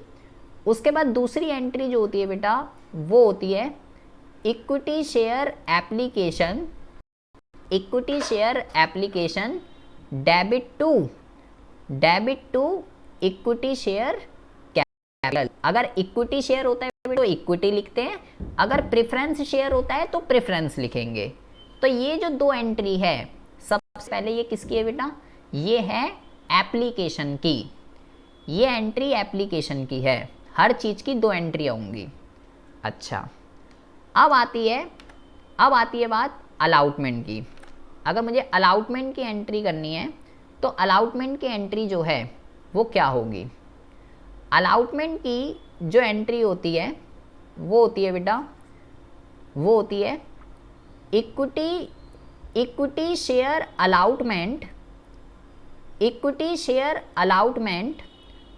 उसके बाद दूसरी एंट्री जो होती है बेटा वो होती है equity share application, equity share application debit to equity share capital. अगर इक्विटी शेयर होता है तो इक्विटी लिखते हैं, अगर प्रेफरेंस शेयर होता है तो प्रेफरेंस लिखेंगे। तो ये जो दो एंट्री है, सबसे पहले ये किसकी है बेटा, ये है एप्लीकेशन की, ये एंट्री एप्लीकेशन की है। हर चीज़ की दो एंट्री होंगी। अच्छा, अब आती है बात अलॉटमेंट की। अगर मुझे अलॉटमेंट की एंट्री करनी है तो अलॉटमेंट की एंट्री जो है वो क्या होगी, अलॉटमेंट की जो एंट्री होती है वो होती है बेटा, वो होती है equity share allotment, equity share allotment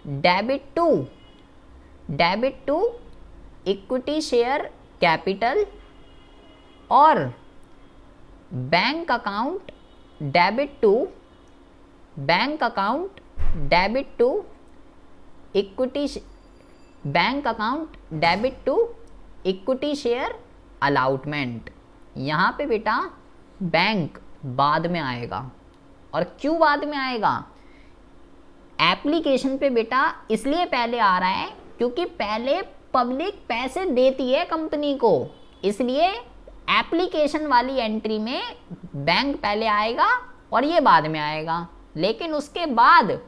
debit to equity share capital, और bank account debit to equity, bank account debit to equity share allotment. यहाँ पे बेटा बैंक बाद में आएगा, और क्यों बाद में आएगा, एप्लीकेशन पे बेटा इसलिए पहले आ रहा है क्योंकि पहले पब्लिक पैसे देती है कंपनी को, इसलिए एप्लीकेशन वाली एंट्री में बैंक पहले आएगा और ये बाद में आएगा। लेकिन उसके बाद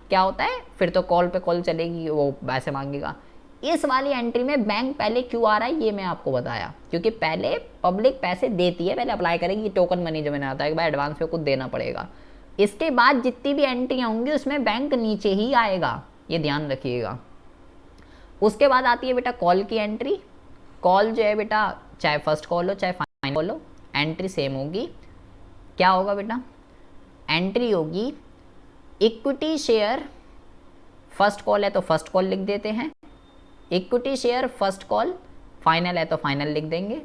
क्या होता है, फिर तो कॉल पे कॉल चलेगी, वो पैसे मांगेगा। इस वाली एंट्री में बैंक पहले क्यों आ रहा है ये मैं आपको बताया, क्योंकि पहले पब्लिक पैसे देती है, पहले अप्लाई करेगी, टोकन मनी जो मैंने आता है भाई एडवांस पे कुछ देना पड़ेगा। इसके बाद जितनी भी एंट्री होंगी उसमें बैंक नीचे ही आएगा, ये ध्यान रखिएगा। उसके बाद आती है बेटा कॉल की एंट्री। कॉल जो है बेटा चाहे फर्स्ट कॉल हो चाहे फाइनल कॉल हो, एंट्री सेम होगी। क्या होगा बेटा, एंट्री होगी इक्विटी शेयर, फर्स्ट कॉल है तो फर्स्ट कॉल लिख देते हैं, equity share first call, final है तो फाइनल लिख देंगे।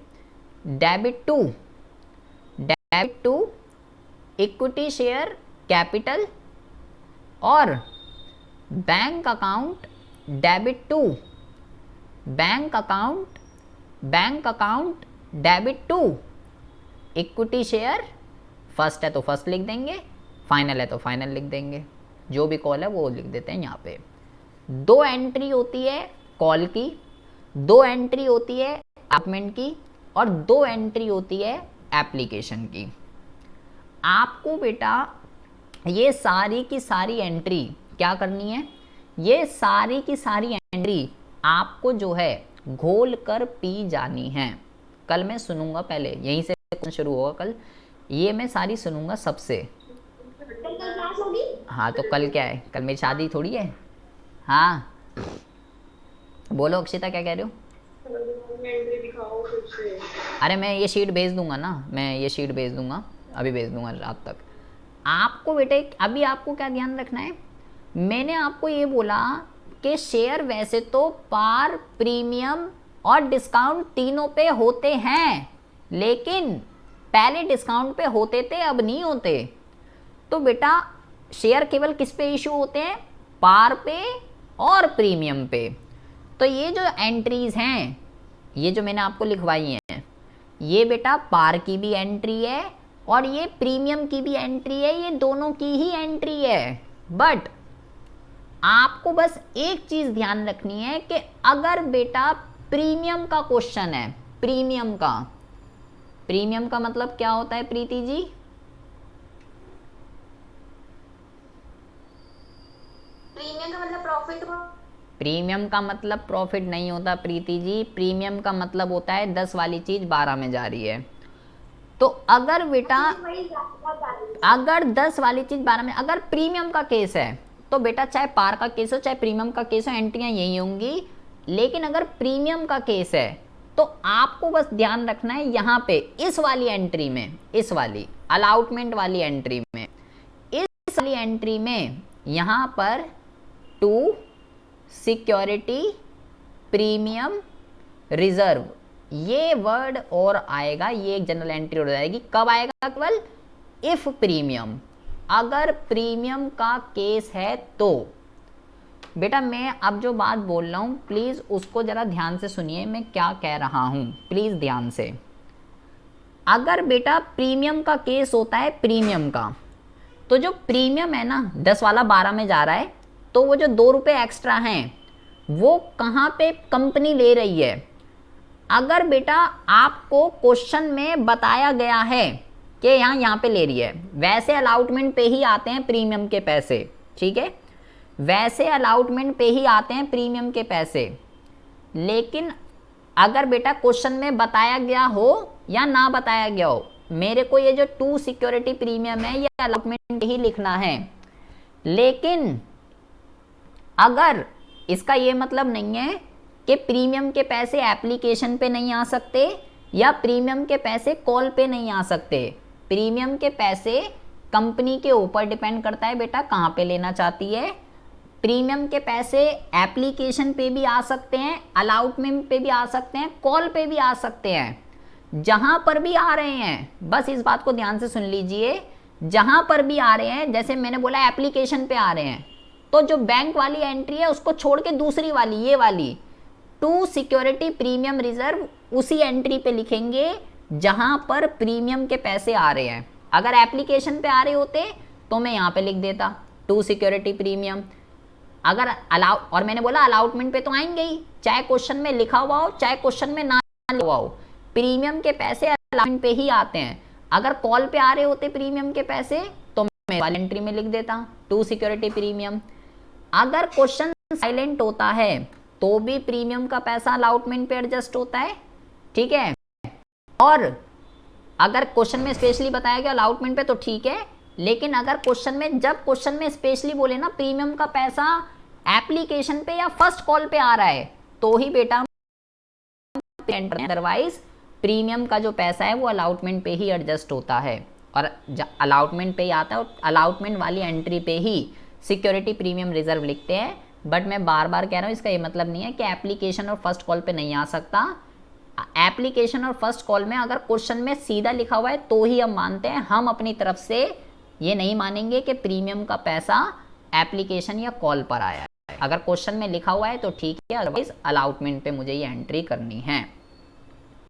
Debit to equity share capital, और bank account debit to bank account debit to equity share, first है तो फर्स्ट लिख देंगे, फाइनल है तो फाइनल लिख देंगे, जो भी कॉल है वो लिख देते हैं यहाँ पे। दो एंट्री होती है कॉल की, दो एंट्री होती है अपॉइंटमेंट की, और दो एंट्री होती है एप्लीकेशन की। आपको बेटा ये सारी की सारी एंट्री क्या करनी है, ये सारी की सारी एंट्री आपको जो है घोल कर पी जानी है। कल मैं सुनूंगा, पहले यहीं से शुरू होगा कल, ये मैं सारी सुनूंगा सबसे। हाँ तो कल क्या है, कल मेरी शादी थोड़ी है। हाँ बोलो अक्षिता क्या कह रहे हो। अरे मैं ये शीट भेज दूंगा ना, मैं ये शीट भेज दूंगा, अभी भेज दूंगा रात तक। आपको बेटे अभी आपको क्या ध्यान रखना है, मैंने आपको ये बोला कि शेयर वैसे तो पार, प्रीमियम और डिस्काउंट तीनों पे होते हैं, लेकिन पहले डिस्काउंट पे होते थे अब नहीं होते। तो बेटा शेयर केवल किस पे इशू होते हैं, पार पे और प्रीमियम पे। तो ये जो एंट्रीज हैं, ये जो मैंने आपको लिखवाई हैं, ये बेटा पार की भी एंट्री है और ये प्रीमियम की भी एंट्री है, ये दोनों की ही एंट्री है। बट आपको बस एक चीज ध्यान रखनी है कि अगर बेटा प्रीमियम का क्वेश्चन है, प्रीमियम का। प्रीमियम का मतलब क्या होता है प्रीति जी? प्रीमियम का मतलब प्रॉफिट। प्रीमियम का मतलब प्रॉफिट नहीं होता प्रीति जी, प्रीमियम का मतलब होता है 10 वाली चीज 12 में जा रही है। तो अगर बेटा अगर 10 वाली चीज 12 में, अगर प्रीमियम का केस है तो बेटा चाहे पार का केस हो चाहे प्रीमियम का केस हो, एंट्रियां यही होंगी। लेकिन अगर प्रीमियम का केस है तो आपको बस ध्यान रखना है यहाँ पे इस वाली एंट्री में, इस वाली अलाउटमेंट वाली एंट्री में, इस वाली एंट्री में यहाँ पर टू सिक्योरिटी प्रीमियम रिजर्व ये वर्ड और आएगा, ये एक जनरल एंट्री हो जाएगी। कब आएगा? केवल इफ प्रीमियम, अगर प्रीमियम का केस है तो। बेटा मैं अब जो बात बोल रहा हूँ प्लीज़ उसको ज़रा ध्यान से सुनिए, मैं क्या कह रहा हूँ प्लीज़ ध्यान से। अगर बेटा प्रीमियम का केस होता है, प्रीमियम का, तो जो प्रीमियम है ना 10 वाला 12 में जा रहा है, तो वो जो 2 रुपये एक्स्ट्रा हैं वो कहाँ पे कंपनी ले रही है? अगर बेटा आपको क्वेश्चन में बताया गया है कि यहाँ पे ले रही है, वैसे अलाउटमेंट पे ही आते हैं प्रीमियम के पैसे, ठीक है, वैसे अलाउटमेंट पे ही आते हैं प्रीमियम के पैसे। लेकिन अगर बेटा क्वेश्चन में बताया गया हो या ना बताया गया हो, मेरे को ये जो टू सिक्योरिटी प्रीमियम है ये अलाउटमेंट ही लिखना है। लेकिन अगर इसका ये मतलब नहीं है कि प्रीमियम के पैसे एप्लीकेशन पे नहीं आ सकते या प्रीमियम के पैसे कॉल पे नहीं आ सकते। प्रीमियम के पैसे कंपनी के ऊपर डिपेंड करता है बेटा कहाँ पे लेना चाहती है। प्रीमियम के पैसे एप्लीकेशन पे भी आ सकते हैं, अलाउटमेंट पे भी आ सकते हैं, कॉल पे भी आ सकते हैं। जहां पर भी आ रहे हैं बस इस बात को ध्यान से सुन लीजिए, जहां पर भी आ रहे हैं, जैसे मैंने बोला एप्लीकेशन पे आ रहे हैं, तो जो बैंक वाली एंट्री है उसको छोड़ के दूसरी वाली, ये वाली टू सिक्योरिटी प्रीमियम रिजर्व, उसी एंट्री पे लिखेंगे जहां पर प्रीमियम के पैसे आ रहे हैं। अगर एप्लीकेशन पे आ रहे होते तो मैं यहाँ पे लिख देता टू सिक्योरिटी प्रीमियम। अगर अलाउ, और मैंने बोला अलाउटमेंट पे तो आएंगे ही, चाहे क्वेश्चन में लिखा हुआ हो चाहे क्वेश्चन में ना लिखा हुआ हो, प्रीमियम के पैसे अलाउटमेंट पे ही आते हैं। अगर कॉल पे आ रहे होते प्रीमियम के पैसे तो मैं वाली एंट्री में लिख देता टू सिक्योरिटी प्रीमियम। अगर क्वेश्चन साइलेंट होता है तो भी प्रीमियम का पैसा अलाउटमेंट पे एडजस्ट होता है, ठीक है। और अगर क्वेश्चन में स्पेशली बताया गया अलाउटमेंट पे तो ठीक है, लेकिन अगर क्वेश्चन में, जब क्वेश्चन में स्पेशली बोले ना प्रीमियम का पैसा एप्लीकेशन पे या फर्स्ट कॉल पे आ रहा है तो ही बेटा, अदरवाइज प्रीमियम का जो पैसा है वो अलाउटमेंट पे ही एडजस्ट होता है और अलाउटमेंट पे ही आता है, और अलाउटमेंट वाली एंट्री पे ही सिक्योरिटी प्रीमियम रिजर्व लिखते हैं। बट मैं बार बार कह रहा हूँ इसका ये मतलब नहीं है कि एप्लीकेशन और फर्स्ट कॉल पे नहीं आ सकता। एप्लीकेशन और फर्स्ट कॉल में अगर क्वेश्चन में सीधा लिखा हुआ है तो ही हम मानते हैं, हम अपनी तरफ से ये नहीं मानेंगे कि प्रीमियम का पैसा एप्लीकेशन या कॉल पर आया है। अगर क्वेश्चन में लिखा हुआ है तो ठीक है, अदरवाइज अलाउटमेंट पे मुझे ये एंट्री करनी है।